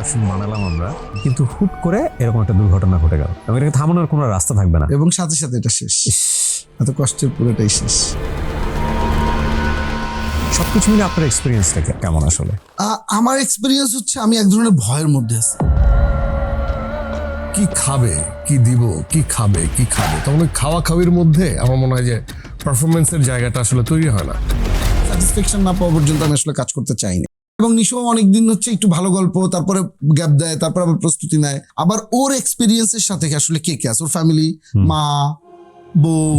Production বানালাম আমরা, কিন্তু হুট করে এরকম একটা দুর্ঘটনা ঘটে গেল এবং এটাকে থামানোর কোনো রাস্তা থাকবে না, এবং সাথে সাথে এটা শেষ। এত কষ্টের পুরোটাই শেষ। সবকিছু মিলে আপনার এক্সপিরিয়েন্সটা কেমন আসলে? আমার এক্সপিরিয়েন্স হচ্ছে আমি এক ধরনের ভয়ের মধ্যে আছি। কি খাবে, কি দিব, কি খাবে, কি খাবে, তখন ওই খাওয়া খাওয়ির মধ্যে আমার মনে হয় যে পারফরমেন্সের জায়গাটা আসলে তৈরি হয় না। স্যাটিসফ্যাকশন না পাওয়া পর্যন্ত আমি আসলে কাজ করতে চাইনি। এবং নিশো অনেকদিন হচ্ছে একটু ভালো গল্প, তারপরে গ্যাপ দেয়, তারপর আবার প্রস্তুতি নেয়। আবার ওর এক্সপিরিয়েন্সের সাথে আসলে কে কে আছে, ওর ফ্যামিলি, মা, বউ,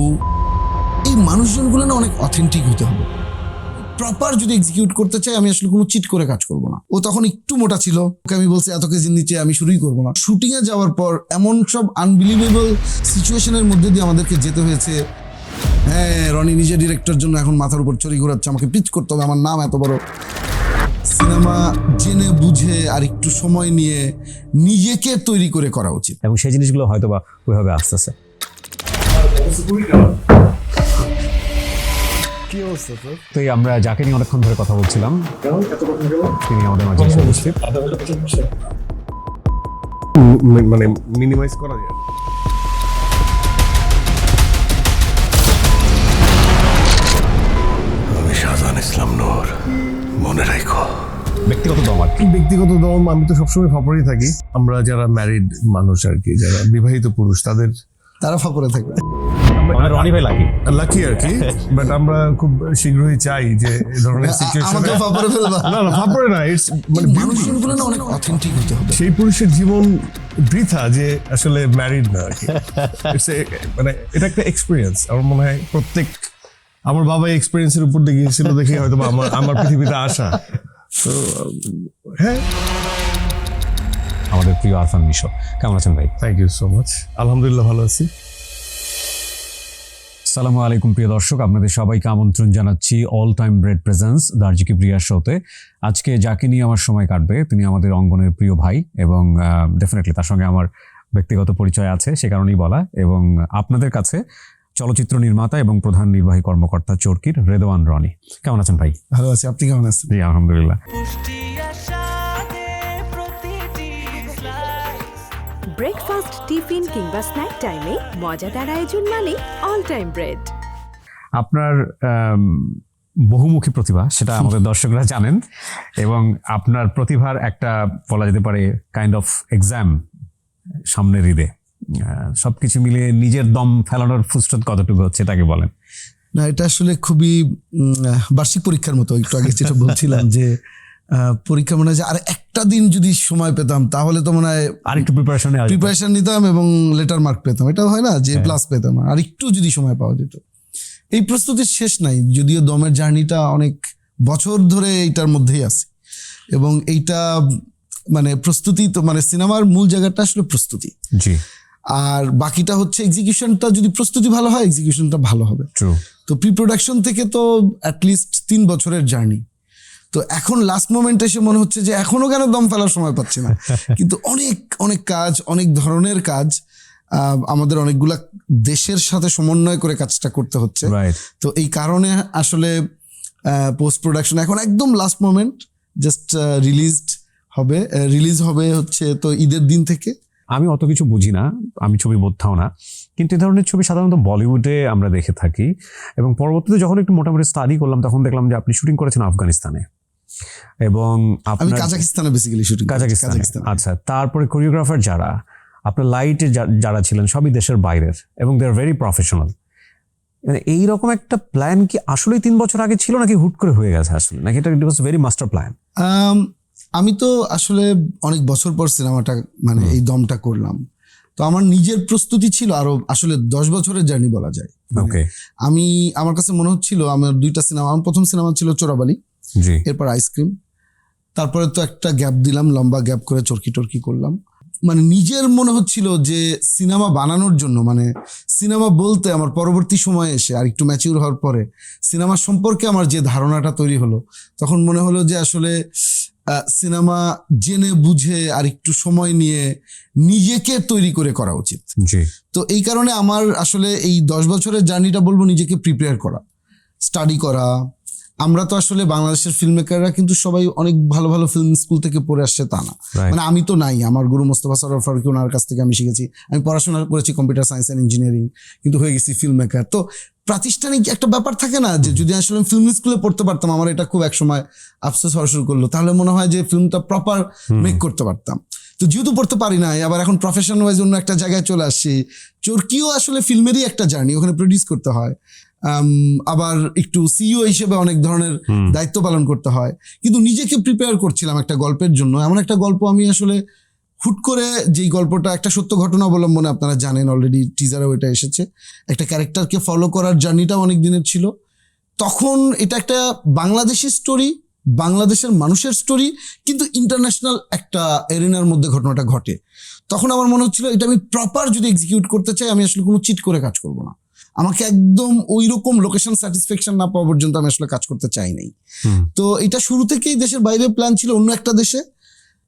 এই মানুষজনগুলো না অনেক অথেন্টিক হতে হবে। প্রপার যদি এক্সিকিউট করতে চাই, আমি আসলে কোনো চিট করে কাজ করবো না। ও তখন একটু মোটা ছিল, ওকে আমি বলছি এত কেজির নিচে আমি শুরুই করবো না। শুটিং এ যাওয়ার পর এমন সব আনবিলিভেবল সিচুয়েশনের মধ্যে দিয়ে আমাদেরকে যেতে হয়েছে। হ্যাঁ, রনি নিজে ডিরেক্টর জন্য এখন মাথার উপর ছড়ি ঘোরাচ্ছে, আমাকে পিচ করতে হবে, আমার নাম এত বড়। সিনেমা জেনে বুঝে আর একটু সময় নিয়ে নিজেকে তৈরি করে করা উচিত। এবং সেই জিনিসগুলো হয়তো বা ওইভাবে আস্তে আস্তে। তো এই আমরা যাকে নিয়ে অনেকক্ষণ ধরে কথা বলছিলাম, তিনি আমাদের মাঝে এসে উপস্থিত। মানে মিনিমাইজ করা যায়। আমি শাহজাহান ইসলাম নূর, মনে রাখো। ব্যক্তিগত দম আর কি। ব্যক্তিগত দম, আমি তো সবসময় ফাপড়েই থাকি। আমরা যারা ম্যারিড মানুষ আর কি, যারা বিবাহিত পুরুষ, তারা ফাপড়ে থাকবে। রনি ভাই লাকি আর কি। বাট আমরা খুব শীঘ্রই চাই যে এই ধরনের সিচুয়েশনে আমাকে ফাপড়ে ফেলবা না ফাপড়ে না, ইটস মানে মানুষজনগুলো না অনেক অথেন্টিক হতে হবে। সেই পুরুষের জীবন বৃথা যে আসলে ম্যারিড না আর কি। মানে এটা একটা এক্সপিরিয়েন্স। আমার মনে হয় প্রত্যেক, আমার বাবা এক্সপিরিয়েন্সের উপর দিয়ে গিয়েছিল দেখে হয়তো আমার পৃথিবীতে আসা। তো হ্যাঁ, আমাদের প্রিয় আরফান মিশো, কেমন আছেন ভাই? Thank you so much. আলহামদুলিল্লাহ ভালো আছি। আসসালামু আলাইকুম প্রিয় দর্শক, আপনাদের সবাইকে আমন্ত্রণ জানাচ্ছি অল টাইম ব্রেড প্রেজেন্স দার্জিকি প্রিয়া শোতে। আজকে যাকে নিয়ে আমার সময় কাটবে তিনি আমাদের অঙ্গনের প্রিয় ভাই, এবং ডেফিনেটলি তার সঙ্গে আমার ব্যক্তিগত পরিচয় আছে, সে কারণেই বলা। এবং আপনাদের কাছে চলচ্চিত্র নির্মাতা এবং প্রধান নির্বাহী কর্মকর্তা চরকির রেদওয়ান রনি। কেমন আছেন ভাই? ভালো আছি, আপনি কেমন আছেন? জি আলহামদুলিল্লাহ। ব্রেকফাস্ট, টিফিন কিংবা স্ন্যাক টাইমে মজাদার আয়োজন মানে অল টাইম ব্রেড। আপনার বহুমুখী প্রতিভা, সেটা আমাদের দর্শকরা জানেন, এবং আপনার প্রতিভার একটা বলা যেতে পারে কাইন্ড অফ এক্সাম সামনের ঈদে। সবকিছু মিলিয়ে নিজের দম ফেলানোর ফুসরত কতটুকু হচ্ছে তাকে বলেন। না, এটা আসলে খুবই বার্ষিক পরীক্ষার মতো। একটু আগে যেটা বলছিলাম যে পরীক্ষা মনে হয় যে আর একটা দিন যদি সময় পেতাম তাহলে তো মনে হয় আরেকটু প্রিপারেশন নিতাম এবং লেটার মার্ক পেতাম। এটা হয় না যে প্লাস পেতাম, আর একটু যদি সময় পাওয়া যেত। এই প্রস্তুতির শেষ নাই, যদিও দমের জার্নিটা অনেক বছর ধরে এইটার মধ্যেই আছে। এবং এইটা মানে প্রস্তুতি, তো মানে সিনেমার মূল জায়গাটা আসলে প্রস্তুতি। জি। আর বাকিটা হচ্ছে এক্সিকিউশনটা। যদি প্রস্তুতি ভালো হয় এক্সিকিউশনটা ভালো হবে। ট্রু। তো প্রি প্রোডাকশন থেকে তো অ্যাটলিস্ট 3 বছরের জার্নি। তো এখন লাস্ট মোমেন্টে এসে মনে হচ্ছে যে এখনো কেন দম ফেলার সময় পাচ্ছি না। কিন্তু অনেক অনেক কাজ, অনেক ধরনের কাজ, আমাদের অনেকগুলা দেশের সাথে সমন্বয় করে কাজটা করতে হচ্ছে। তো এই কারণে আসলে পোস্ট প্রোডাকশন এখন একদম লাস্ট মোমেন্ট, জাস্ট রিলিজ হবে হচ্ছে তো ঈদের দিন থেকে। আমি অত কিছু বুঝি না, আমি ছবি বোদ্ধাও না, কিন্তু এই ধরনের ছবি সাধারণত বলিউডে আমরা দেখে থাকি। এবং পরবর্তীতে যখন একটু মোটামুটি স্টাডি করলাম তখন দেখলাম যে আপনি শুটিং করেছেন আফগানিস্তানে, এবং আমি কাজাকিস্তানে বেসিক্যালি শুটিং। কাজাকিস্তানে, আচ্ছা। তারপরে কোরিওগ্রাফার যারা আপনার লাইটে যারা ছিলেন সবই দেশের বাইরের, এবং দে আর ভেরি প্রফেশনাল। মানে এইরকম একটা প্ল্যান কি আসলেই 3 বছর আগে ছিল, নাকি হুট করে হয়ে গেছে আসলে, নাকি এটা ইট ওয়াজ ভেরি মাস্টার প্ল্যান? আমি তো আসলে অনেক বছর পর সিনেমাটা মানে এই দমটা করলাম। তো আমার নিজের প্রস্তুতি ছিল আরো আসলে 10 বছরের জার্নি বলা যায়। আমার কাছে মনে হচ্ছিল আমার 2টা সিনেমা, আমার প্রথম সিনেমা ছিল চোরাবালি, এরপর আইসক্রিম, তারপরে তো একটা গ্যাপ দিলাম, লম্বা গ্যাপ করে চরকি টরকি করলাম। মানে নিজের মনে হচ্ছিল যে সিনেমা বানানোর জন্য, মানে সিনেমা বলতে আমার পরবর্তী সময়ে এসে আর একটু ম্যাচিউর হওয়ার পরে সিনেমা সম্পর্কে আমার যে ধারণাটা তৈরি হলো, তখন মনে হলো যে আসলে সিনেমা জেনে বুঝে আর একটু সময় নিয়ে নিজেকে তৈরি করে করা উচিত। তো এই কারণে আমার আসলে এই 10 বছরের জার্নিটা বলবো নিজেকে প্রিপেয়ার করা, স্টাডি করা, আমরা তো আসলে বাংলাদেশের ফিল্ম মেকাররা কিন্তু সবাই অনেক ভালো ভালো ফিল্ম স্কুল থেকে পড়ে আসছে তা না। Right. মানে আমি তো নাই, আমার গুরু মোস্তফা সরোয়ার ফারুকী, ওনার কাছ থেকে আমি শিখেছি। আমি পড়াশোনা করেছি কম্পিউটার সায়েন্স অ্যান্ড ইঞ্জিনিয়ারিং, কিন্তু হয়ে গেছি ফিল্ম মেকার। তো প্রাতিষ্ঠানিক একটা ব্যাপার থাকে না, যে যদি আসলে আমি ফিল্ম স্কুলে পড়তে পারতাম, আমার এটা খুব একসময় আফসোস হওয়া শুরু করলো, তাহলে মনে হয় যে ফিল্মটা প্রপার মেক করতে পারতাম। তো যেহেতু পড়তে পারি না, আবার এখন প্রফেশন ওয়াইজ অন্য একটা জায়গায় চলে আসছি। চরকিও আসলে ফিল্মেরই একটা জার্নি, ওখানে প্রডিউস করতে হয়, আবার একটু সিইও হিসেবে অনেক ধরনের দায়িত্ব পালন করতে হয়। কিন্তু নিজেকে প্রিপেয়ার করছিলাম একটা গল্পের জন্য। এমন একটা গল্প আমি আসলে হুট করে, যেই গল্পটা একটা সত্য ঘটনা অবলম্বনে, আপনারা জানেন অলরেডি টিজারেও এটা এসেছে, একটা ক্যারেক্টারকে ফলো করার জার্নিটাও অনেক দিনের ছিল। তখন এটা একটা বাংলাদেশি স্টোরি, বাংলাদেশের মানুষের স্টোরি, কিন্তু ইন্টারন্যাশনাল একটা এরিনার মধ্যে ঘটনাটা ঘটে। তখন আমার মনে হচ্ছিল এটা আমি প্রপার যদি এক্সিকিউট করতে চাই, আমি আসলে কোনো চিট করে কাজ করব না। আমাকে একদম ওই রকম লোকেশন স্যাটিসফ্যাকশন না পাওয়া পর্যন্ত আমি আসলে কাজ করতে চাই নাই। তো এটা শুরু থেকেই দেশের বাইরে প্ল্যান ছিল, অন্য একটা দেশে,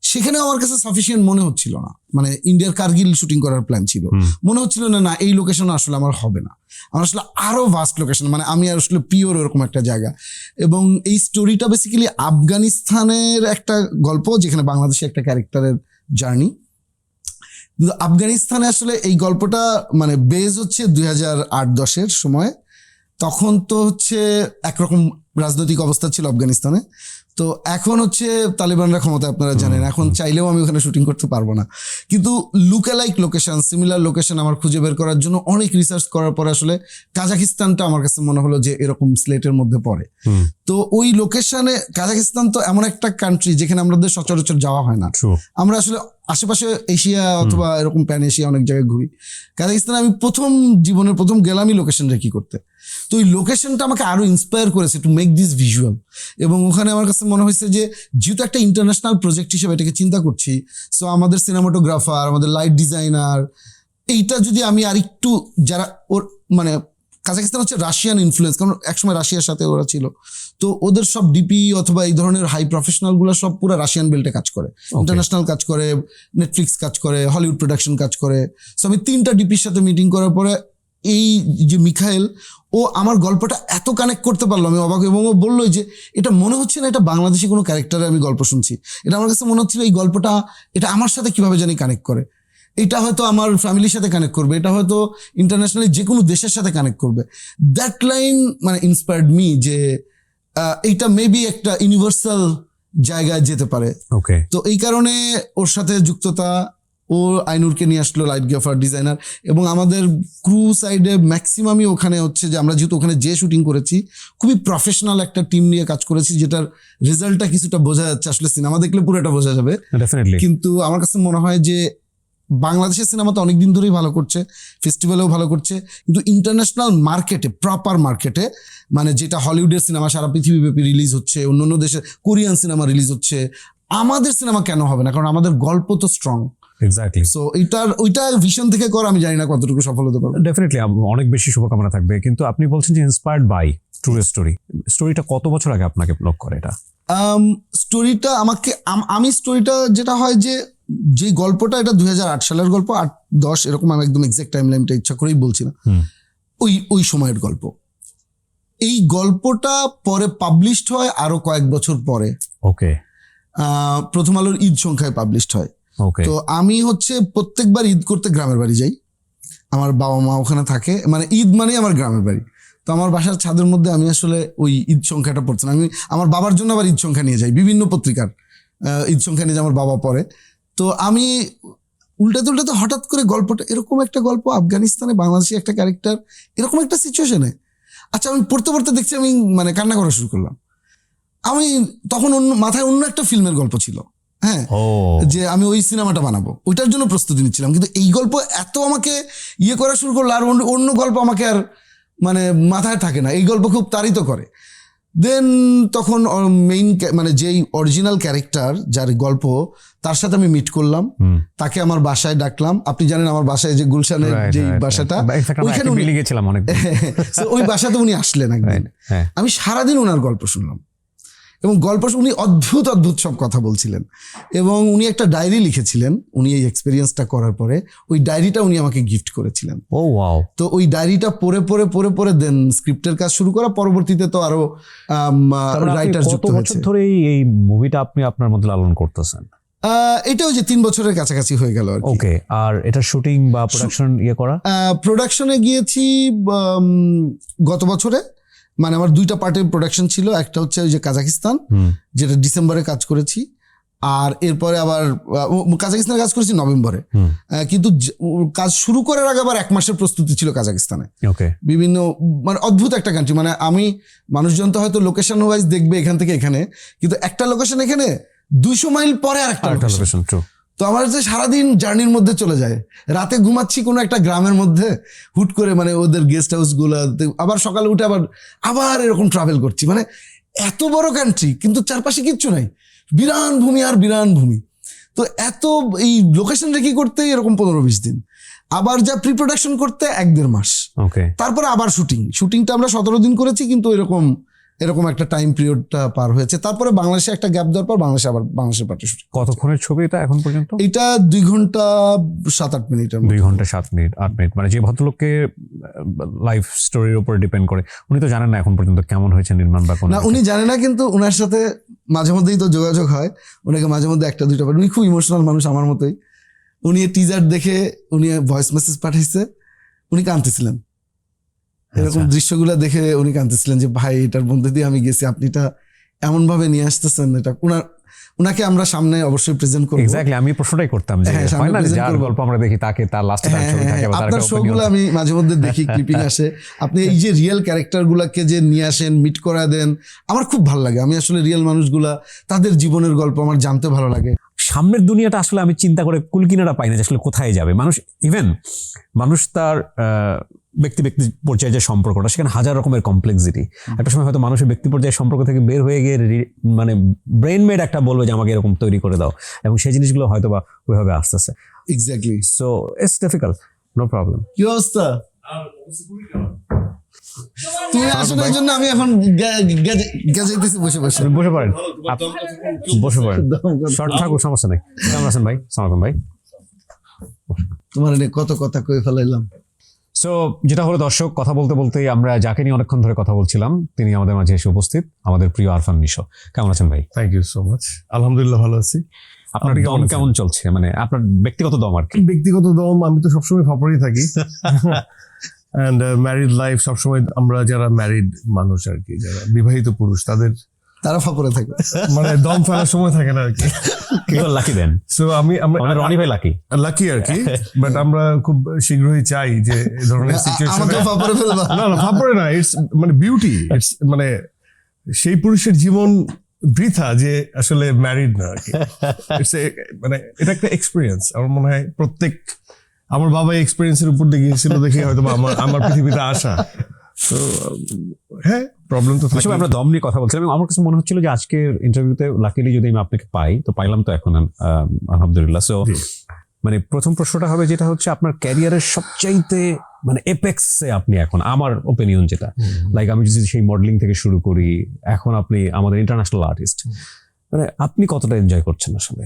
সেখানে আমার কাছে সাফিসিয়েন্ট মনে হচ্ছিল না। মানে ইন্ডিয়ার কার্গিল শুটিং করার প্ল্যান ছিল, মনে হচ্ছিল না এই লোকেশন আসলে আমার হবে না, আমার আসলে আরো ভাস্ট লোকেশন, মানে আমি আর আসলে পিওর ওরকম একটা জায়গা। এবং এই স্টোরিটা বেসিক্যালি আফগানিস্তানের একটা গল্প, যেখানে বাংলাদেশে একটা ক্যারেক্টারের জার্নি। কিন্তু আফগানিস্তানে আসলে এই গল্পটা মানে বেজ হচ্ছে 2008-10 সময়। তখন তো হচ্ছে একরকম রাজনৈতিক অবস্থা ছিল আফগানিস্তানে। তো এখন হচ্ছে তালিবানরা ক্ষমতায়, আপনারা জানেন। এখন চাইলেও আমি ওখানে শুটিং করতে পারবো না। কিন্তু লুকালাইক লোকেশন, সিমিলার লোকেশন আমার খুঁজে বের করার জন্য অনেক রিসার্চ করার পরে আসলে কাজাকিস্তানটা আমার কাছে মনে হলো যে এরকম স্লেটের মধ্যে পড়ে। তো ওই লোকেশনে, কাজাকিস্তান তো এমন একটা কান্ট্রি যেখানে আমাদের সচরাচর যাওয়া হয় না। আমরা আসলে আশেপাশে এশিয়া অথবা এরকম প্যান এশিয়া অনেক জায়গায় ঘুরি। কাজাকিস্তানে আমি জীবনের প্রথম গেলামই লোকেশন রেকি করতে। তো ওই লোকেশনটা আমাকে আরো ইন্সপায়ার করেছে টু মেক দিস ভিজুয়াল। এবং ওখানে আমার কাছে মনে হয়েছে যে যেহেতু একটা ইন্টারন্যাশনাল প্রজেক্ট হিসেবে এটাকে চিন্তা করছি, সো আমাদের সিনেমাটোগ্রাফার, আমাদের লাইট ডিজাইনার, এইটা যদি আমি আর একটু, যারা ওর মানে কাজাকিস্তান হচ্ছে রাশিয়ান ইনফ্লুয়েন্স, কারণ একসময় রাশিয়ার সাথে ওরা ছিল। তো ওদের সব ডিপি অথবা এই ধরনের হাই প্রফেশনাল গুলো সব পুরো রাশিয়ান বেল্টে কাজ করে, ইন্টারন্যাশনাল কাজ করে, নেটফ্লিক্স কাজ করে, হলিউড প্রোডাকশন কাজ করে। সো আমি 3টা ডিপির সাথে মিটিং করার পরে এই যে মিখাইল, ও আমার গল্পটা এত কানেক্ট করতে পারলো, আমি অবাক। এবং ও বললো যে এটা মনে হচ্ছে না এটা বাংলাদেশি কোনো ক্যারেক্টারে আমি গল্প শুনছি, এটা আমার কাছে মনে হচ্ছিল এই গল্পটা এটা আমার সাথে কিভাবে জানি কানেক্ট করে, এটা হয়তো আমার ফ্যামিলির সাথে কানেক্ট করবে, এটা হয়তো ইন্টারন্যাশনালি যে কোনো দেশের সাথে কানেক্ট করবে। দ্যাট লাইন মানে ইন্সপায়ার্ড মি যে এইটা মেবি একটা ইউনিভার্সাল জায়গায় যেতে পারে। ওকে, তো এই কারণে ওর সাথে যুক্ততা, ও আইনুরকে নিয়ে আসলো লাইটগ্রাফার, ডিজাইনার। এবং আমাদের ক্রু সাইডে ম্যাক্সিমামই ওখানে হচ্ছে যে আমরা যেহেতু ওখানে যে শুটিং করেছি, খুবই প্রফেশনাল একটা টিম নিয়ে কাজ করেছি, যেটার রেজাল্টটা কিছুটা বোঝা যাচ্ছে। আসলে সিনেমা দেখলে পুরোটা বোঝা যাবে, ডেফিনেটলি। কিন্তু আমার কাছে মনে হয় যে বাংলাদেশের সিনেমা তো অনেকদিন ধরেই ভালো করছে, ফেস্টিভ্যালেও ভালো করছে, কিন্তু ইন্টারন্যাশনাল মার্কেটে, প্রপার মার্কেটে, মানে যেটা হলিউডের সিনেমা সারা পৃথিবীব্যাপী রিলিজ হচ্ছে, অন্যান্য দেশে কোরিয়ান সিনেমা রিলিজ হচ্ছে, আমাদের সিনেমা কেন হবে না? কারণ আমাদের গল্প তো স্ট্রং। এক্স্যাক্টলি। সো ওইটা ভিশন থেকে করা, আমি জানি না কতটুকু সফল হতে পারবো। ডেফিনেটলি অনেক বেশি শুভকামনা থাকবে। কিন্তু আপনি বলছেন যে ইন্সপায়ার্ড বাই ট্রু স্টোরিটা কত বছর আগে আপনাকে ব্লক করে এটা? স্টোরিটা আমাকে আমি স্টোরিটা যেটা হয় যে গল্পটা, এটা 2008 সালের গল্প, 8-10 এরকম, আমি একদম এক্সাক্ট টাইম লাইনটা ইচ্ছা করেই বলছি না, ওই সময়ের গল্প। এই গল্পটা পরে পাবলিশড হয় আরো কয়েক বছর পরে। ওকে। প্রথম আলোর ঈদ সংখ্যায় পাবলিশড হয়। ওকে। তো আমি হচ্ছে প্রত্যেকবার ঈদ করতে গ্রামের বাড়ি যাই, আমার বাবা মা ওখানে থাকে, মানে ঈদ মানে আমার গ্রামের বাড়ি। তো আমার বাসার ছাদের মধ্যে আমি আসলে ওই ঈদ সংখ্যাটা পড়ছিলাম। আমি আমার বাবার জন্য আবার ঈদ সংখ্যা নিয়ে যাই, বিভিন্ন পত্রিকার ঈদ সংখ্যা নিয়ে আমার বাবা পড়ে। তো আমি উল্টাতে হঠাৎ করে গল্পটা, এরকম একটা গল্প, আফগানিস্তানে বাংলাদেশি একটা ক্যারেক্টার, এরকম একটা সিচুয়েশনে, আচ্ছা আমি পড়তে দেখছি আমি মানে কান্না করা শুরু করলাম। আমি তখন মাথায় অন্য একটা ফিল্মের গল্প ছিল, হ্যাঁ, যে আমি ওই সিনেমাটা বানাবো, ওইটার জন্য প্রস্তুতি নিচ্ছিলাম। কিন্তু এই গল্প এত আমাকে করা শুরু করলো, আর অন্য গল্প আমাকে আর মানে মাথায় থাকে না, এই গল্প খুব তাড়িত করে। দেন তখন মেইন মানে যেই অরিজিনাল ক্যারেক্টার, যার গল্প, তার সাথে আমি মিট করলাম, তাকে আমার বাসায় ডাকলাম। আপনি জানেন আমার বাসায় যে গুলশানের যে বাসাটা, ওইখানে ওই বাসাতে উনি আসলেন একদিন। আমি সারাদিন ওনার গল্প শুনলাম এবং উনি অদ্ভুত অদ্ভুত সব কথা বলছিলেন, এবং উনি একটা ডায়েরি লিখেছিলেন উনি এই এক্সপিরিয়েন্সটা করার পরে। ওই ডায়েরিটা উনি আমাকে গিফট করেছিলেন। ও ওয়াও। তো ওই ডায়েরিটা পড়ে দেন স্ক্রিপ্টের কাজ শুরু করা। পরবর্তীতে তো আরো রাইটার কত যুক্ত বছর হয়েছে। ধরে এই মুভিটা আপনি আপনার মধ্যে লালন করতেছেন? এটাও যে 3 বছরের কাছাকাছি হয়ে গেল আর কি। ওকে, আর এটা শুটিং বা প্রোডাকশন করা? প্রোডাকশনে গিয়েছি গত বছরে, মানে আমার 2টা পার্টের প্রোডাকশন ছিল। একটা হচ্ছে ওই যে কাজাকিস্তান, যেটা ডিসেম্বরে কাজ করেছি, আর এরপরে আবার কাজাকিস্তানে কাজ করেছি নভেম্বরে। কিন্তু কাজ শুরু করার আগে আবার 1 মাসের প্রস্তুতি ছিল কাজাকিস্তানে। ওকে, বিভিন্ন মানে অদ্ভুত একটা কান্ট্রি, মানে মানুষজন তো হয়তো লোকেশন ওয়াইজ দেখবে এখান থেকে এখানে, কিন্তু একটা লোকেশন এখানে 200 মাইল পরে আর একটা লোকেশন। তো আমার হচ্ছে সারাদিন জার্নির মধ্যে চলে যায়। রাতে ঘুমাচ্ছি কোনো একটা গ্রামের মধ্যে, হুট করে মানে ওদের গেস্ট হাউস গুলো, আবার সকালে উঠে আবার এরকম ট্রাভেল করছি। মানে এত বড় কান্ট্রি কিন্তু চারপাশে কিচ্ছু নাই, বিরান ভূমি আর বিরান ভূমি। তো এই লোকেশন রেখি করতে এরকম 15-20 দিন, আবার যা প্রি প্রোডাকশন করতে 1-1.5 মাস। ওকে, তারপরে আবার শুটিংটা আমরা 17 দিন করেছি, কিন্তু এরকম একটা টাইম পিরিয়ডটা পার হয়েছে। তারপরে বাংলাদেশে একটা গ্যাপ দেওয়ার পর বাংলাদেশের পার্টি শুটিং। কতক্ষণের ছবি এটা এখন পর্যন্ত? এটা 2 ঘন্টা 7-8 মিনিটের। 2 ঘন্টা 7 মিনিট 8 মিনিট। মানে যে ভদ্রলোককে লাইফ স্টোরির উপর ডিপেন্ড করে, উনি তো জানেন না এখন পর্যন্ত কেমন হয়েছে নির্মাণ বা কোনো। না, উনি জানে না, কিন্তু ওনার সাথে মাঝে মধ্যেই তো যোগাযোগ হয়। ওনাকে মাঝে মধ্যে 1-2টা উনি খুব ইমোশনাল মানুষ আমার মতোই। উনি টিজার দেখে উনি ভয়েস মেসেজ পাঠাইছে, উনি কাঁদতেছিলেন। এরকম দৃশ্যগুলো দেখে উনি কাঁদতেছিলেন যে ভাই এটার মধ্যে দিয়ে আমি গেছি, আপনি এটা এমন ভাবে নিয়ে আসতেছেন। এটা উনাকে আমরা সামনে অবশ্যই প্রেজেন্ট করব। এক্স্যাক্টলি, আমি প্রশ্নটাই করতাম যে হয় না যার গল্প আমরা দেখি তাকে তার লাস্টে তার ছবি থাকে, বা তার আপনার শোগুলো আমি মাঝে মধ্যে দেখি, ক্লিপিং আসে, আপনি এই যে রিয়েল ক্যারেক্টার গুলাকে যে নিয়ে আসেন, মিট করা দেন, আমার খুব ভালো লাগে। আমি আসলে রিয়েল মানুষগুলা, তাদের জীবনের গল্প আমার জানতে ভালো লাগে। সামনের দুনিয়াটা আসলে আমি চিন্তা করে কুলকিনারা পাই না যে আসলে কোথায় যাবে মানুষ তার ব্যক্তি পর্যায়ে যে সম্পর্কটা, সেখানে হাজার রকমের কমপ্লেক্সিটি। একটা সময় হয়তো মানুষের ব্যক্তি পর্যায়ের সম্পর্ক থেকে বের হয়ে গিয়ে মানে ব্রেন মেড একটা বলবে যে আমাকে এরকম তৈরি করে দাও, এবং সেই জিনিসগুলো হয়তো বা ওইভাবে আসতেছে। Exactly, so it's difficult, no problem. কি অবস্থা? তুমি আসলে এই জন্য আমি এখন গেজাইতেছি বসে বসে পড়েন, বসে পড়েন, শর্ট থাকুক, সমস্যা নেই। কেমন আছেন ভাই? সালাম ভাই। তোমার এনে কত কথা কই ফেলাইলাম। সো যেটা হলো, দর্শক, কথা বলতে বলতেই আমরা যাকে নিয়ে অনেকক্ষণ ধরে কথা বলছিলাম, তিনি আমাদের মাঝে এসে উপস্থিত, আমাদের প্রিয় আরফান নিশো। কেমন আছেন ভাই? Thank you so much. আলহামদুলিল্লাহ ভালো আছি। আপনার দম কেমন চলছে? মানে আপনার ব্যক্তিগত দম আর কি। ব্যক্তিগত দম, আমি তো সবসময় ফাপড়েই থাকি। অ্যান্ড ম্যারিড লাইফ, সবসময় আমরা যারা ম্যারিড মানুষ আর কি, যারা বিবাহিত পুরুষ, তারা ফাপড়ে থাকে, মানে দম ফেলার সময় থাকে না আর কি। লাকি দেন। সো রনি ভাই লাকি আর কি, বাট আমরা খুব শীঘ্রই চাই যে এই ধরনের সিচুয়েশন। আমাকে ফাপড়ে ফেলবা? না, ফাপড়ে না, ইটস মানে বিউটি, ইটস মানে সেই পুরুষের জীবন বৃথা যে আসলে ম্যারিড না আর কি। মানে এটা একটা এক্সপিরিয়েন্স। আমার মনে হয় আমার বাবা এক্সপিরিয়েন্সের উপর দিয়ে গিয়েছিল দেখে হয়তো আমার পৃথিবীতে আসা। তো হ্যাঁ, প্রবলেম তো থাকে। আমরা দম নিয়ে কথা বলছিলাম, আমার কাছে মনে হচ্ছিল যে আজকের ইন্টারভিউতে লাকিলি যদি আমি আপনাকে পাই, তো পাইলাম তো এখন আলহামদুলিল্লাহ। সো মানে প্রথম প্রশ্নটা হবে, যেটা হচ্ছে আপনার ক্যারিয়ারের সবচাইতে মানে এপেক্সে আপনি এখন, আমার ওপিনিয়ন যেটা, লাইক আমি যদি সেই মডেলিং থেকে শুরু করি, এখন আপনি আমাদের ইন্টারন্যাশনাল আর্টিস্ট, মানে আপনি কতটা এনজয় করছেন আসলে?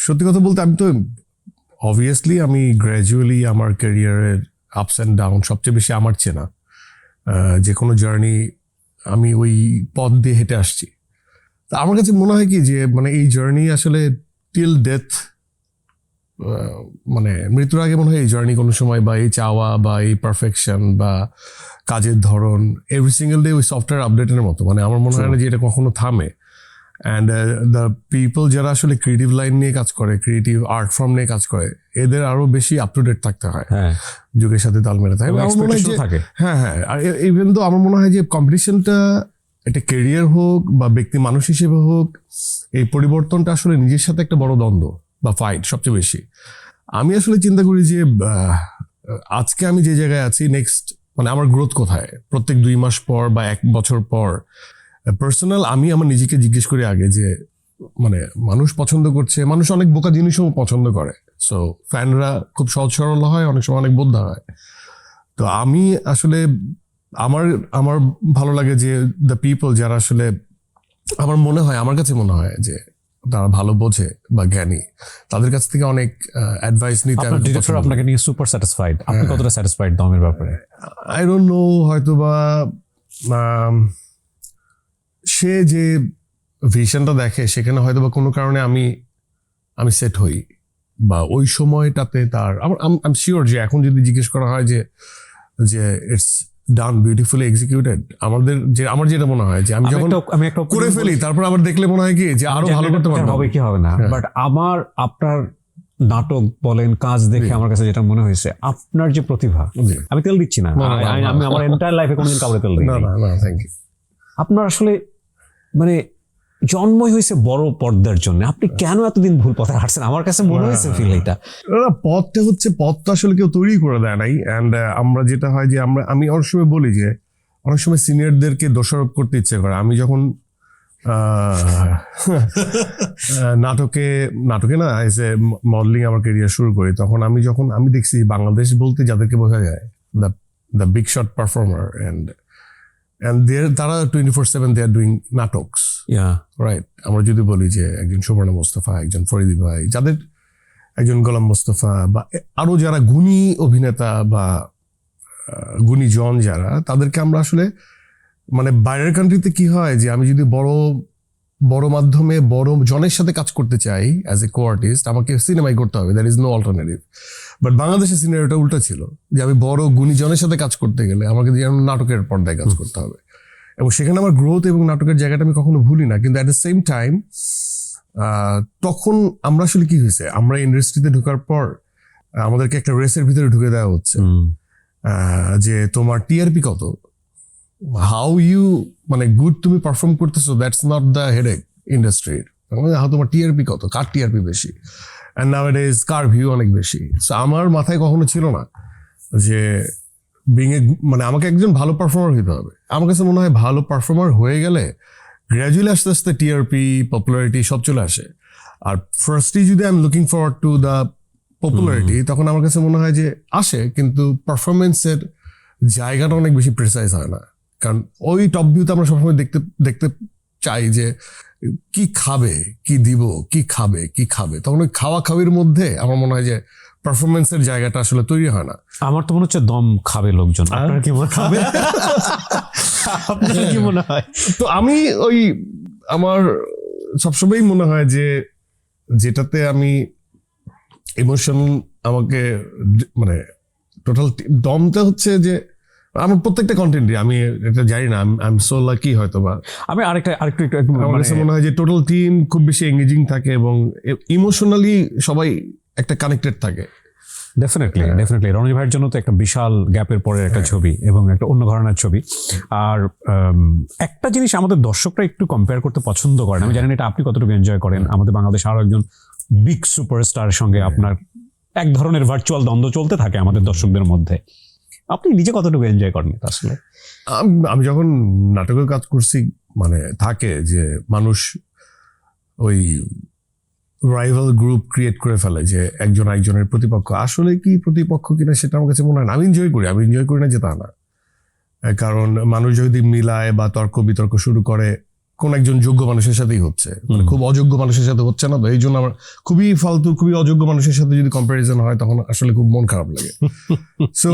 সত্যি কথা বলতে, আমি তো অবভিয়াসলি আমি গ্র্যাজুয়ালি আমার ক্যারিয়ারের আপস অ্যান্ড ডাউন সবচেয়ে বেশি আমার চেনা। যে কোনো জার্নি আমি ওই পথ দিয়ে হেঁটে আসছি। তা আমার কাছে মনে হয় কি যে মানে এই জার্নি আসলে টিল ডেথ, মানে মৃত্যুর আগে মনে হয় এই জার্নি কোনো সময়, বা এই চাওয়া বা এই পারফেকশন বা কাজের ধরন, এভরি সিঙ্গেল ডে ওই সফটওয়্যার আপডেটের মতো। মানে আমার মনে হয় না যে এটা কখনো থামে। অ্যান্ড দ্য পিপল যারা আসলে ক্রিয়েটিভ লাইন নিয়ে কাজ করে, ক্রিয়েটিভ আর্ট ফর্ম নিয়ে কাজ করে, এদের আরো বেশি আপ টু ডেট থাকতে হয়, যুগের সাথে তাল মেলাতে হয়। হ্যাঁ, আর ইভেন তো আমার মনে হয় যে কম্পিটিশনটা, এটা কেরিয়ার হোক বা ব্যক্তি মানুষ হিসেবে হোক, এই পরিবর্তনটা আসলে নিজের সাথে একটা বড় দ্বন্দ্ব বা ফাইট সবচেয়ে বেশি। আমি আসলে চিন্তা করি যে আজকে আমি যে জায়গায় আছি, নেক্সট মানে আমার গ্রোথ কোথায়, প্রত্যেক 2 মাস পর বা 1 বছর পর। পার্সোনাল আমি আমার নিজেকে জিজ্ঞেস করি আগে যে মানে মানুষ পছন্দ করছে, মানুষ অনেক বোকা জিনিসও পছন্দ করে। সো ফ্যানরা খুব সহজ সরল হয়, অনেক সময় অনেক বোদ্ধা হয়। তো আমি আসলে আমার ভালো লাগে যে দ্য পিপল যারা আসলে আমার কাছে মনে হয় যে তারা ভালো বোঝে বা জ্ঞানী, তাদের কাছ থেকে অনেক অ্যাডভাইস নিতে আপনার ডিরেক্টর আপনাকে নিয়ে সুপার স্যাটিসফাইড, আপনি কতটা স্যাটিসফাইড দমের ব্যাপারে? আই ডোন্ট নো, হয়তো বা সে যে ভিশনটা দেখে সেখানে হয়তো বা কোনো কারণে আমি সেট হই, বা ওই সময়টাতে তার আই এম শিওর যে এখন যদি জিজ্ঞেস করা হয় যে ইটস ডান বিউটিফুলি এক্সিকিউটেড, আমার যেটা মনে হয় যে আমি যখন আমি একটা করে ফেলি তারপর আবার দেখলে মনে হয় কি যে আরো ভালো করতে পারবো। হবে কি হবে না, বাট আপনার নাটক বলেন কাজ দেখে আমার কাছে যেটা মনে হয়েছে, আপনার যে প্রতিভা, আমি তেল দিচ্ছি না, আমি আমার এন্টায়ার লাইফে কোনোদিন কাউকে তেল দিই না না না, থ্যাংক ইউ। আপনার আসলে মানে জন্মই হয়েছে বড় পর্দার জন্য, আপনি কেন এতদিন ভুল পথে হাঁটছেন? আমার কাছে মনে হয়েছে ফিল এটা পথ তো আসলে কেউ তৈরি করে দেয় নাই। অ্যান্ড আমরা যেটা হয় যে আমি অনেক সময় বলি যে অনেক সময় সিনিয়রদেরকে দোষারোপ করতে ইচ্ছে করে। আমি যখন নাটকে না এসে মডেলিং আমার কেরিয়ার শুরু করি, তখন আমি দেখছি বাংলাদেশ বলতে যাদেরকে বোঝা যায় the big shot performer, and তারা 24/7 দে আর ডুইং নাটকস, রাইট? আমরা যদি বলি যে একজন সুবর্ণ মোস্তফা, একজন ফরিদি ভাই, যাদের একজন গোলাম মোস্তফা, বা আরো যারা গুণী অভিনেতা বা গুণী জন যারা, তাদেরকে আমরা আসলে মানে বাইরের কান্ট্রিতে কি হয় যে আমি যদি বড় মাধ্যমে বড় জনের সাথে কাজ করতে চাই অ্যাজ এ কো আর্টিস্ট, আমাকে সিনেমাই করতে হবে, there is no alternative. But বাংলাদেশের সিনেমাটা উল্টা ছিল যে আমি বড় গুণীজনের সাথে কাজ করতে গেলে আমাকে যেমন নাটকের পর্দায় কাজ করতে হবে, এবং সেখানে আমার গ্রোথ এবং নাটকের জায়গাটা আমি কখনো ভুলি না। কিন্তু অ্যাট দ্য সেম টাইম তখন আমরা আসলে কি হয়েছে, আমরা ইন্ডাস্ট্রিতে ঢোকার পর আমাদেরকে একটা রেসের ভিতরে ঢুকে দেওয়া হচ্ছে যে তোমার টিআরপি কত, হাউ ইউ মানে গুড তুমি পারফর্ম করতেছো, দ্যাটস নট দ্য হেডেক ইন্ডাস্ট্রির। তোমার টিআরপি কত, কার টিআরপি বেশি, অ্যান্ড নাওয়াডেজ কার ভিউ অনেক বেশি। সো আমার মাথায় কখনো ছিল না যে মানে আমাকে একজন ভালো পারফর্মার হতে হবে। আমার কাছে মনে হয় ভালো পারফর্মার হয়ে গেলে গ্র্যাজুয়ালি আস্তে আস্তে টিআরপি, পপুলারিটি সব চলে আসে। আর ফার্স্টলি যদি I am looking forward to the popularity, তখন আমার কাছে মনে হয় যে আসে, কিন্তু পারফরমেন্সের জায়গাটা অনেক বেশি প্রিসাইজ হয় না। কারণ ওই টপ ভিউতে আমরা সবসময় দেখতে চাই যে কি খাবে, কি দিব, কি খাবে, তখন ওই খাওয়ার মধ্যে আমার মনে হয় যে পারফরমেন্সের জায়গাটা আসলে তৈরি হয় না। আমার তো মনে হচ্ছে দম খাবে লোকজন, আপনার কি মনে খাবে? আপনার কি মনে হয়? তো আমি আমার সবসময় মনে হয় যে যেটাতে আমি ইমোশন আমাকে মানে টোটাল দমটা হচ্ছে যে আমার প্রত্যেকটা কন্টেন্টই, আমি এটা জানি না, আই এম সো লাকি হয়তো বা। আমি আরেকটু আমার কাছে মনে হয় যে টোটাল টিম খুব বেশি এঙ্গেজিং থাকে এবং ইমোশনালি সবাই একটা কানেক্টেড থাকে। ডেফিনেটলি রণজিৎ ভাইয়ের জন্য তো একটা বিশাল গ্যাপের পরে একটা ছবি এবং একটা অন্য ঘরানার ছবি। আর একটা জিনিস আমাদের দর্শকরা একটু কম্পেয়ার করতে পছন্দ করেন, আমি জানি না এটা আপনি কতটুকু এনজয় করেন। আমাদের বাংলাদেশ আরো একজন বিগ সুপারস্টারের সঙ্গে আপনার এক ধরনের ভার্চুয়াল দ্বন্দ্ব চলতে থাকে আমাদের দর্শকদের মধ্যে, আপনি নিজে কতটুকু এনজয় করেন আসলে? আমি যখন নাটকের কাজ করছি মানে থাকে যে মানুষ ওই রাইভাল গ্রুপ ক্রিয়েট করে ফেলে যে একজন একজনের প্রতিপক্ষ, আসলে কি প্রতিপক্ষ কিনা সেটা আমার কাছে মনে হয় না। আমি এনজয় করি না যে তা না, কারণ মানুষ যদি মিলায় বা তর্ক বিতর্ক শুরু করে কোন একজন যোগ্য মানুষের সাথেই হচ্ছে, মানে খুব অযোগ্য মানুষের সাথে হচ্ছে না। তো এই জন্য আমার খুবই ফালতু, খুবই অযোগ্য মানুষের সাথে যদি কম্পারিজন হয় তখন আসলে খুব মন খারাপ লাগে। সো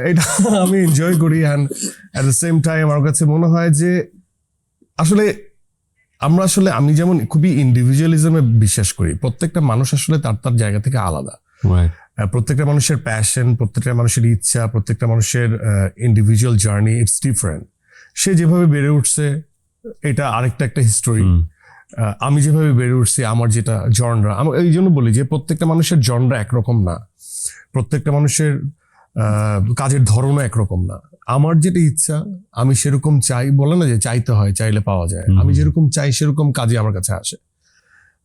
এটা আমি এনজয় করি, and at the same time আমার কাছে মনে হয় যে আসলে আমি যেমন খুবই ইন্ডিভিজুয়ালিজমে বিশ্বাস করি, প্রত্যেকটা মানুষ আসলে তার জায়গা থেকে আলাদা। প্রত্যেকটা মানুষের প্যাশন, প্রত্যেকটা মানুষের ইচ্ছা, প্রত্যেকটা মানুষের ইন্ডিভিজুয়াল জার্নি ইটস ডিফারেন্ট। সে যেভাবে বেড়ে উঠছে এটা আরেকটা একটা হিস্টোরি। আমি যেভাবে বেড়ে উঠছি, আমার যেটা জনরা, আমি এই জন্য বলি যে প্রত্যেকটা মানুষের জনরা একরকম না, প্রত্যেকটা মানুষের কাজের ধরনও একরকম না। আমার যেটা ইচ্ছা আমি সেরকম চাই, বলে না যে চাইতে হয় চাইলে পাওয়া যায়, আমি যেরকম চাই সেরকম কাজই আমার কাছে আসে।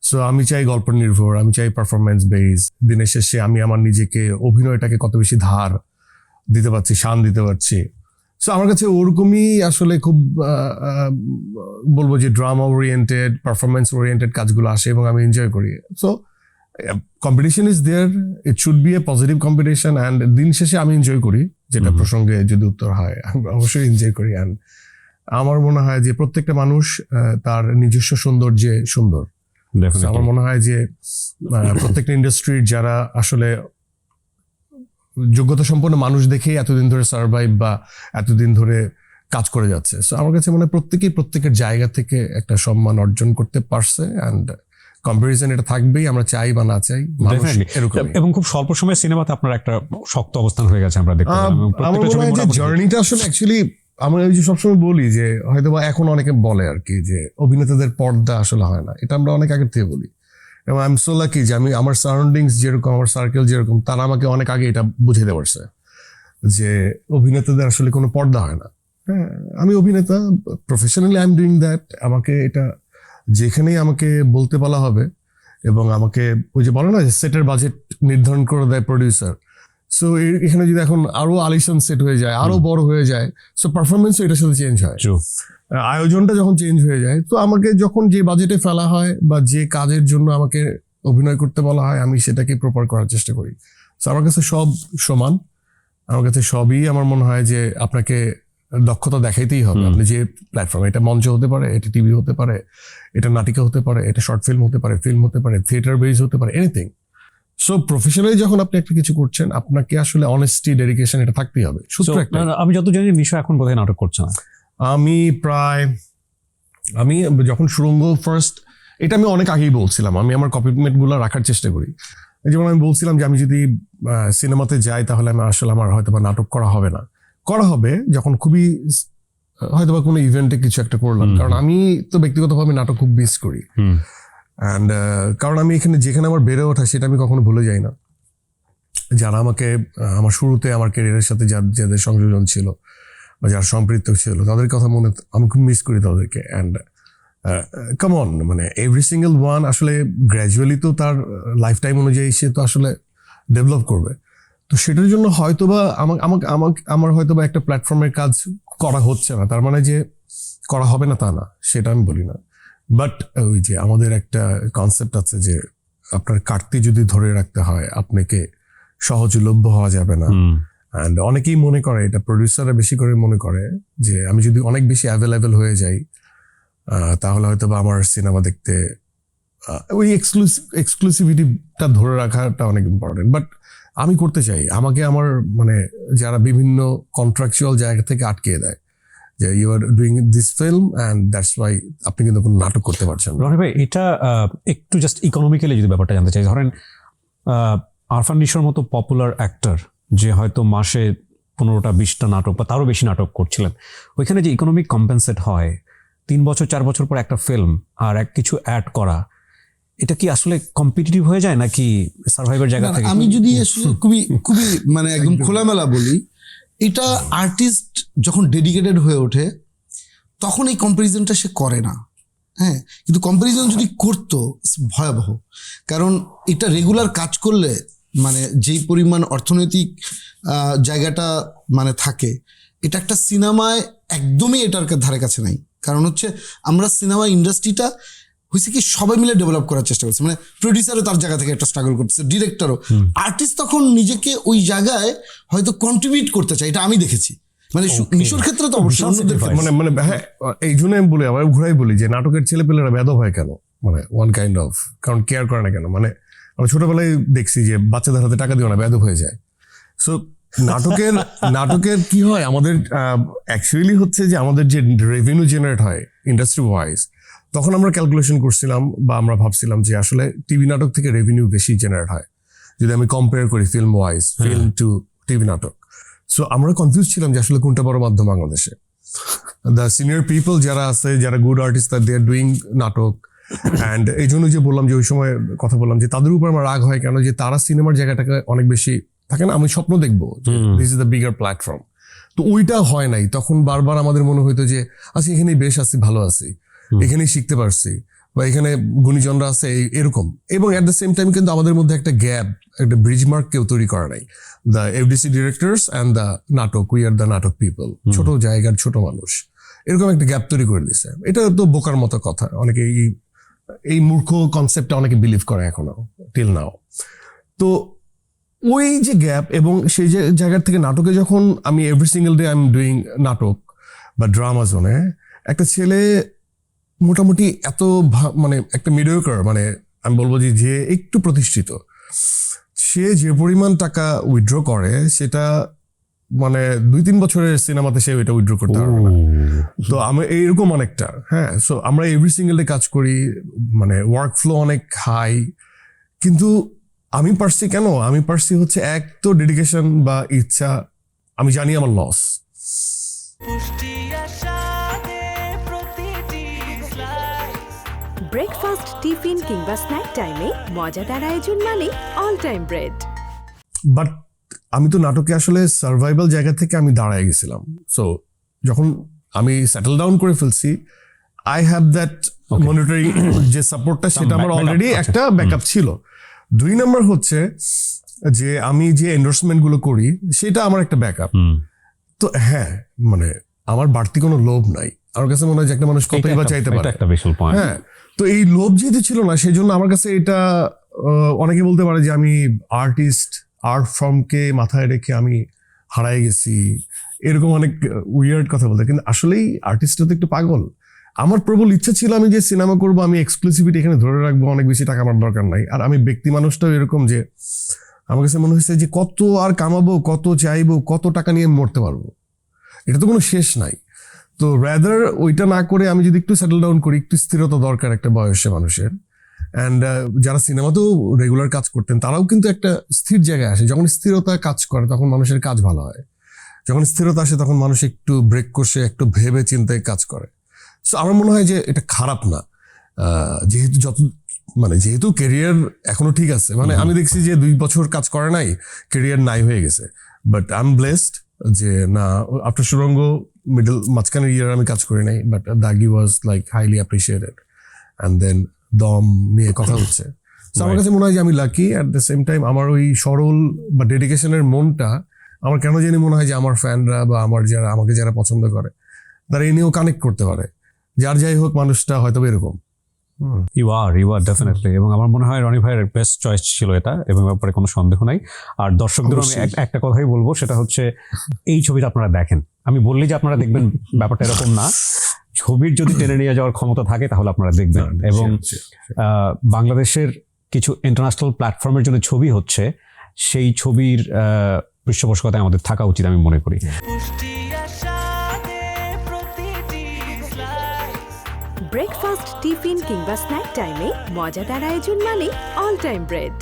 সো আমি চাই গল্প নির্ভর, আমি চাই পারফরমেন্স বেস। দিনের শেষে আমি আমার নিজেকে অভিনয়টাকে কত বেশি ধার দিতে পারছি, শান দিতে পারছি। সো আমার কাছে ওরকমই আসলে খুব বলবো যে ড্রামা ওরিয়েন্টেড, পারফরমেন্স ওরিয়েন্টেড কাজগুলো আসে এবং আমি এনজয় করি। So competition is there, it should be a positive competition, and দিন শেষে আমি এনজয় করি। যেটা প্রসঙ্গে যদি উত্তর হয় আমি অবশ্যই এনজয় করি। অ্যান্ড আমার মনে হয় যে প্রত্যেকটা মানুষ তার নিজস্ব সৌন্দর্যে সুন্দর। So, আমার মনে হয় যে প্রত্যেকটা ইন্ডাস্ট্রির যারা আসলে যোগ্যতা সম্পন্ন মানুষ দেখেই এতদিন ধরে সার্ভাইভ বা এতদিন ধরে কাজ করে যাচ্ছে। সো আমার কাছে মনে হয় প্রত্যেকেই প্রত্যেকের জায়গা থেকে একটা সম্মান অর্জন করতে পারছে। অ্যান্ড কম্পারিজন এটা থাকবেই, আমরা চাই বা না চাই, মানুষ এরকম। এবং খুব স্বল্প সময়ের সিনেমাতে আপনার একটা শক্ত অবস্থান হয়ে গেছে আমরা দেখতে পেলাম। এবং আমার প্রত্যেকটা মনে হয় যে ছবি জার্নিটা আসলে অ্যাকচুয়ালি আমরা ওই যে সবসময় বলি যে হয়তো বা এখন অনেকে বলে আর কি যে অভিনেতাদের পর্দা আসলে হয় না, এটা আমরা অনেক আগের থেকে বলি। এবং আই এম সো লাকি যে আমি আমার সারাউন্ডিংস যেরকম, আমার সার্কেল যেরকম, তারা আমাকে অনেক আগে এটা বুঝাইতে পারছে যে অভিনেতাদের আসলে কোনো পর্দা হয় না। হ্যাঁ, আমি অভিনেতা, professionally I am doing that. আমাকে এটা যেখানেই আমাকে বলতে বলা হবে এবং আমাকে ওই যে বলে না যে সেটের বাজেট নির্ধারণ করে দেয় প্রডিউসার, সো এখানে যদি এখন আরো আলিশান সেট হয়ে যায়, আরো বড় হয়ে যায়, সো পারফরমেন্সও এটার সাথে চেঞ্জ হয়। True. আয়োজনটা যখন চেঞ্জ হয়ে যায়, তো আমাকে যখন যে বাজেটে ফেলা হয় বা যে কাজের জন্য আমাকে অভিনয় করতে বলা হয়, আমি সেটাকে প্রপার করার চেষ্টা করি। সো আমার কাছে সব সমান, আমার কাছে সবই আমার মনে হয় যে আপনাকে দক্ষতা দেখাইতেই হবে। আপনি যে প্ল্যাটফর্ম, এটা মঞ্চ হতে পারে, এটা টিভি হতে পারে, এটা নাটিকা হতে পারে, এটা শর্ট ফিল্ম হতে পারে, ফিল্ম হতে পারে, থিয়েটার বেস হতে পারে, এনিথিং। সো প্রফেশনালি যখন আপনি একটা কিছু করছেন, আপনাকে আসলে অনেস্টি, ডেডিকেশন এটা থাকতেই হবে। So, আমি যত জানি নিশা এখন বোধহয় নাটক করছে না। আমি যখন সুড়ঙ্গ ফার্স্ট, এটা আমি অনেক আগেই বলছিলাম, আমি আমার কমিটমেন্ট গুলো রাখার চেষ্টা করি। যেমন আমি বলছিলাম যে আমি যদি সিনেমাতে যাই তাহলে আমি আসলে আমার হয়তো বা নাটক করা হবে না, করা হবে যখন খুবই হয়তো বা কোনো ইভেন্টে কিছু একটা করলাম। কারণ আমি তো ব্যক্তিগতভাবে নাটক খুব মিস করি। অ্যান্ড কারণ আমি যেখানে আমার বেড়ে ওঠা সেটা আমি কখনো ভুলে যাই না। যারা আমাকে আমার শুরুতে আমার ক্যারিয়ারের সাথে যাদের সংযোজন ছিল বা যারা সম্পৃক্ত ছিল, তাদের কথা আমি খুব মিস করি তাদেরকে। অ্যান্ড কাম অন, মানে এভরি সিঙ্গেল ওয়ান আসলে গ্র্যাজুয়ালি তো তার লাইফ টাইম অনুযায়ী সে তো আসলে ডেভেলপ করবে। তো সেটার জন্য হয়তোবা আমার হয়তোবা একটা প্ল্যাটফর্মের কাজ করা হচ্ছে না, তার মানে যে করা হবে না তা না, সেটা আমি বলি না। বাট ওই যে আমাদের একটা কনসেপ্ট আছে যে আপনার কাটতি যদি ধরে রাখতে হয়, আপনাকে সহজলভ্য হওয়া যাবে না। অ্যান্ড অনেকেই মনে করে, এটা প্রডিউসাররা বেশি করে মনে করে যে আমি যদি অনেক বেশি অ্যাভেলেবেল হয়ে যাই তাহলে হয়তো বা আমার সিনেমা দেখতে ওই এক্সক্লুসিভিটিটা ধরে রাখাটা অনেক ইম্পর্টেন্ট। বাট আমি করতে চাই, আমাকে আমার মানে যারা বিভিন্ন কন্ট্রাকচুয়াল জায়গা থেকে আটকে দেয় যে you are doing this film and that's why আপনি কিন্তু কোনো নাটক করতে পারছেন না। রনি ভাই, এটা একটু জাস্ট ইকোনমিক্যালি যদি ব্যাপারটা জানতে চাই, ধরেন আরফান নিশোর মতো পপুলার অ্যাক্টর যে হয়তো মাসে 15টা 20টা নাটক বা তারও বেশি নাটক করছিলেন, ওইখানে যে ইকোনমিক কম্পেনসেট হয় 3 বছর 4 বছর পর একটা ফিল্ম আর কিছু অ্যাড করা, এটা কি আসলে কম্পিটিটিভ হয়ে যায় নাকি সার্ভাইভার জায়গা থেকে? আমি যদি আসলে খুবই খুবই মানে একদম খোলামেলা বলি, এটা আর্টিস্ট যখন ডেডিকেটেড হয়ে ওঠে তখন এই কম্পারিজনটা সে করে না। হ্যাঁ, কিন্তু কম্পারিজন যদি করতো ভয়াবহ, কারণ এটা রেগুলার কাজ করলে মানে যেই পরিমাণ অর্থনৈতিক জায়গাটা মানে থাকে, এটা একটা সিনেমায় একদমই এটার ধারে কাছে নাই। কারণ হচ্ছে আমরা সিনেমা ইন্ডাস্ট্রিটা হয়েছে কি সবাই মিলে ডেভেলপ করার চেষ্টা করছে, মানে প্রডিউসারও তার জায়গা থেকে একটা স্ট্রাগল করতেছে, ডিরেক্টরও, আর্টিস্ট তখন নিজেকে ওই জায়গায় হয়তো কন্ট্রিবিউট করতে চায়, এটা আমি দেখেছি। মানে নিশোর ক্ষেত্রে তো অবশ্যই মানে হ্যাঁ, এই জন্য আমি বলি, আবার ঘুরাই বলি যে নাটকের ছেলেপেলেরা বেদব হয় কেন, মানে ওয়ান কাইন্ড অফ, কারণ কেয়ার করে না কেন। মানে আমরা ছোটবেলায় দেখছি যে বাচ্চাদের হাতে টাকা দিও না, বেদব হয়ে যায়। সো নাটকের কি হয়, আমাদের অ্যাকচুয়ালি হচ্ছে যে আমাদের যে রেভিনিউ জেনারেট হয় ইন্ডাস্ট্রি ওয়াইজ, তখন আমরা ক্যালকুলেশন করছিলাম বা আমরা ভাবছিলাম যে আসলে টিভি নাটক থেকে রেভিনিউ বেশি জেনারেট হয় যদি আমি কম্পেয়ার করি film wise, film to TV নাটক। সো আমরা কনফিউজ ছিলাম যে আসলে কোনটা বড় মাধ্যম বাংলাদেশে। দ্য সিনিয়র পিপল যারা আছে, যারা good artist, they are doing নাটক। অ্যান্ড এই জন্য যে বললাম যে ওই সময় কথা বললাম যে তাদের উপর আমার রাগ হয় কেন, যে তারা সিনেমার জায়গাটাকে অনেক বেশি থাকে না, আমি স্বপ্ন দেখবো this is the bigger platform, তো ওইটা হয় নাই। তখন বারবার আমাদের মনে হইতো যে আচ্ছা এখানেই বেশ আছি, ভালো আছি, এখানেই শিখতে পারছি, বা এখানে গুণীজনরা আছে এরকম। এবং অ্যাট দ্য সেম টাইম কিন্তু আমাদের মধ্যে একটা গ্যাপ, একটা ব্রিজ মার্ক কেউ তৈরি করা নাই। The FDC directors and the নাটক, উই আর দ্য নাটক পিপল, ছোট জায়গার ছোট মানুষ, এরকম একটা গ্যাপ তৈরি করে দিছে। এটা তো বোকার মতো কথা, অনেকে এই মূর্খ কনসেপ্টটা অনেকে বিলিভ করে এখনো টিল নাও। তো ওই যে গ্যাপ এবং সেই যে জায়গা থেকে নাটকে যখন আমি every single day I am doing নাটক বা ড্রামা জোনে, একটা ছেলে মোটামুটি এত মানে একটা মিডিওকার, মানে আমি বলবো যে একটু প্রতিষ্ঠিত, সে যে পরিমাণ টাকা উইথড্র করে সেটা মানে 2-3 বছরের সিনেমাতে সে ওইটা উইথড্র করতে পারবে না। তো আমি এইরকম অনেকটা, হ্যাঁ। সো আমরা এভরি সিঙ্গেল ডে কাজ করি, মানে ওয়ার্ক ফ্লো অনেক হাই, কিন্তু আমি পারছি কেন? আমি পারছি হচ্ছে এক তো ডেডিকেশন বা ইচ্ছা, আমি জানি আমার লস। ব্রেকফাস্ট, টিফিন কিংবা স্ন্যাক টাইমে মজাদার আয়োজন মানে অল টাইম ব্রেড। বাট আমি তো নাটকে আসলে সার্ভাইভাল জায়গা থেকে আমি দাঁড়ায় গেছিলাম। সো যখন আমি সেটেল ডাউন করে ফেলছি, আই হ্যাভ দ্যাট মনিটরি যে সাপোর্টটা, সেটা আমার অলরেডি একটা ব্যাকআপ ছিল। 2 নম্বর হচ্ছে যে আমি যে এন্ডোর্সমেন্ট গুলো করি সেটা আমার একটা ব্যাকআপ। তো হ্যাঁ, মানে আমার বাড়তি কোনো লোভ নাই। আমার কাছে মনে হয় যে একটা মানুষ কতই বা চাইতে পারে। হ্যাঁ, তো এই লোভ যেহেতু ছিল না, সেই জন্য আমার কাছে এটা অনেকে বলতে পারে যে আমি আর্টিস্ট, আর্ট ফর্মকে মাথায় রেখে আমি হারাই গেছি, এরকম অনেক উইয়ার্ড কথা বলতে। কিন্তু আসলেই আর্টিস্টটা তো একটু পাগল। আমার প্রবল ইচ্ছা ছিল আমি যে সিনেমা করবো, আমি এক্সক্লুসিভিটি এখানে ধরে রাখবো, অনেক বেশি টাকা আমার দরকার নাই। আর আমি ব্যক্তি মানুষটাও এরকম যে আমার কাছে মনে হয়েছে যে কত আর কামাবো, কত চাইবো, কত টাকা নিয়ে মরতে পারবো, এটা তো কোনো শেষ নাই। তো রাদার ওইটা না করে আমি যদি একটু সেটেল ডাউন করি, একটু স্থিরতা দরকার একটা বয়সে মানুষের। অ্যান্ড যারা সিনেমাতেও রেগুলার কাজ করতেন তারাও কিন্তু একটা স্থির জায়গায় আসে। যখন স্থিরতা কাজ করে তখন মানুষের কাজ ভালো হয়, যখন স্থিরতা আসে তখন মানুষ একটু ব্রেক কষে একটু ভেবে চিন্তায় কাজ করে। সো আমার মনে হয় যে এটা খারাপ না, যেহেতু ক্যারিয়ার এখনো ঠিক আছে। মানে আমি দেখছি যে 2 বছর কাজ করে নাই, ক্যারিয়ার নাই হয়ে গেছে। বাট আই এম ব্লেসড যে না, আফটার সুরঙ্গ মাঝখানের ইয়ার আমি কাজ করি নাই, but Daagi was like highly appreciated. And then দম নিয়ে কথা হচ্ছে। তো আমার কাছে মনে হয় যে আমি lucky. At the same time আমার ওই সরল বা ডেডিকেশনের মনটা আমার কেন জানি মনে হয় যে আমার ফ্যানরা বা আমাকে যারা পছন্দ করে তারা এই নিয়েও কানেক্ট করতে পারে। যার যাই হোক, মানুষটা হয়তো এরকম। You are definitely. এবং আমার মনে হয় রনি ভাইয়ের বেস্ট চয়েস ছিল এটা, এবং ব্যাপারে কোনো সন্দেহ নাই। আর দর্শকদের আমি একটা কথাই বলবো, সেটা হচ্ছে এই ছবিটা আপনারা দেখেন। আমি বললি যে আপনারা দেখবেন, ব্যাপারটা এরকম না। ছবির যদি টেনে নিয়ে যাওয়ার ক্ষমতা থাকে তাহলে আপনারা দেখবেন। এবং বাংলাদেশের কিছু ইন্টারন্যাশনাল প্ল্যাটফর্মের জন্য ছবি হচ্ছে, সেই ছবির পৃষ্ঠপোষকতায় আমাদের থাকা উচিত আমি মনে করি। ব্রেকফাস্ট, টিফিন কিংবা স্ন্যাক টাইমে মজাদার আয়োজন মানে অল টাইম ব্রেড।